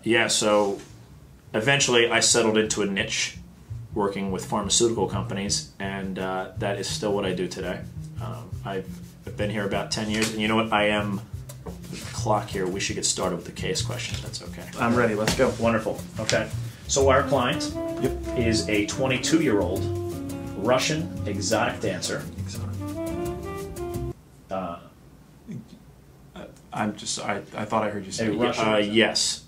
Yeah, so eventually I settled into a niche working with pharmaceutical companies, and that is still what I do today. I've been here about 10 years, and you know what? I am the clock here. We should get started with the case question, if that's okay. I'm ready. Let's go. Wonderful. Okay. So our client is a 22-year-old Russian exotic dancer. I thought I heard you say Russian. Yes.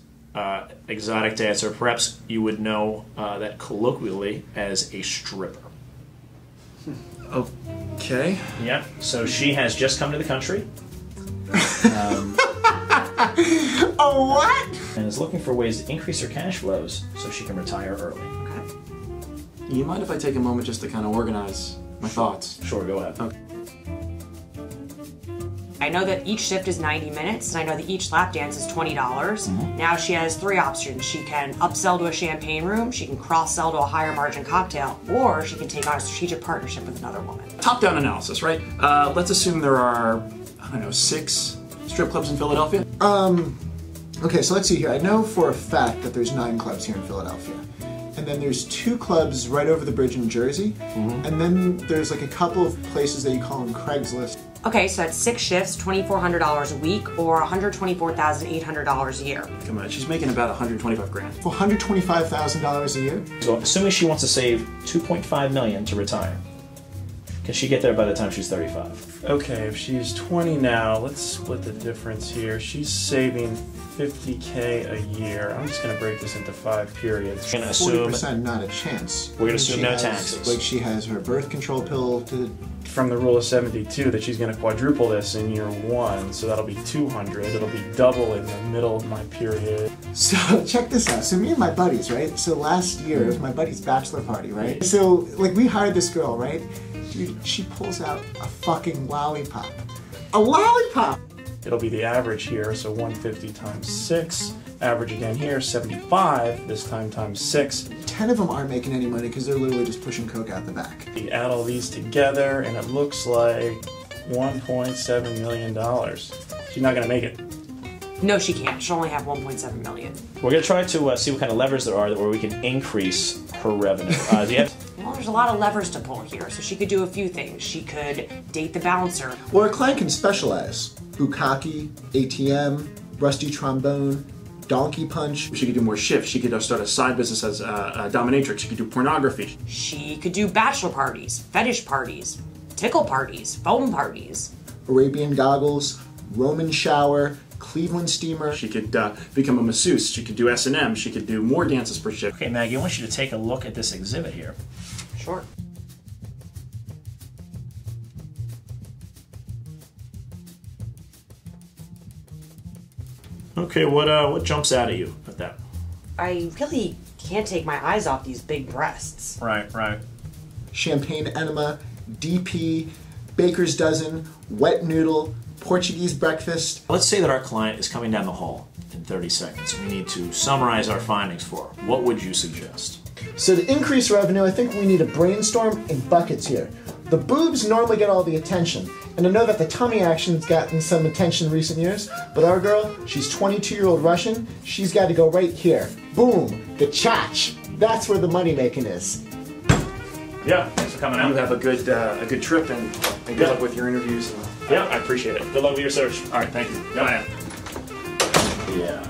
Exotic dancer. Perhaps you would know that colloquially as a stripper. Okay. Yeah. So she has just come to the country. Oh, what? And is looking for ways to increase her cash flows so she can retire early. Okay. You mind if I take a moment just to kind of organize my thoughts? Sure, go ahead. Okay. I know that each shift is 90 minutes, and I know that each lap dance is $20. Now she has 3 options. She can upsell to a champagne room, she can cross-sell to a higher margin cocktail, or she can take on a strategic partnership with another woman. Top-down analysis, right? Let's assume there are, I don't know, 6 strip clubs in Philadelphia? Okay, so let's see here. I know for a fact that there's 9 clubs here in Philadelphia. And then there's 2 clubs right over the bridge in Jersey. And then there's like a couple of places that you call them Craigslist. Okay, so that's 6 shifts, $2,400 a week, or $124,800 a year. Come on, she's making about 125 grand. For $125,000 a year? So assuming she wants to save $2.5 million to retire, can she get there by the time she's 35? Okay, if she's 20 now, let's split the difference here. She's saving $50K a year. I'm just gonna break this into 5 periods. We're gonna assume 40% not a chance. We're gonna assume no taxes. Like she has her birth control pill to... From the rule of 72 that she's gonna quadruple this in year 1, so that'll be 200. It'll be double in the middle of my period. So check this out. So me and my buddies, right? So last year it was my buddy's bachelor party, right? So like we hired this girl, right? Dude, she pulls out a fucking lollipop. A lollipop! It'll be the average here, so 150 times 6. Average again here, 75, this time times 6. 10 of them aren't making any money because they're literally just pushing coke out the back. You add all these together and it looks like $1.7 million. She's not gonna make it. No, she can't. She'll only have $1.7 million. We're gonna try to see what kind of levers there are where we can increase her revenue. Do you have? Well, there's a lot of levers to pull here, so she could do a few things. She could date the bouncer. Or a client can specialize. Bukkake, ATM, rusty trombone, donkey punch. She could do more shifts. She could start a side business as a dominatrix. She could do pornography. She could do bachelor parties, fetish parties, tickle parties, foam parties. Arabian goggles, Roman shower, Cleveland steamer. She could become a masseuse. She could do S&M. She could do more dances per shift. Okay, Maggie, I want you to take a look at this exhibit here. Sure. Okay, what jumps out at you with that? I really can't take my eyes off these big breasts. Right, right. Champagne enema, DP, baker's dozen, wet noodle, Portuguese breakfast. Let's say that our client is coming down the hall in 30 seconds. We need to summarize our findings for her. What would you suggest? So to increase revenue, I think we need to brainstorm in buckets here. The boobs normally get all the attention, and I know that the tummy action's gotten some attention in recent years, but our girl, she's 22-year-old Russian, she's got to go right here. Boom, the chach. That's where the money making is. Yeah, thanks for coming out. You have a good trip and good luck with your interviews. Yeah, I appreciate it. Good luck with your search. All right, thank you. Bye. Yeah.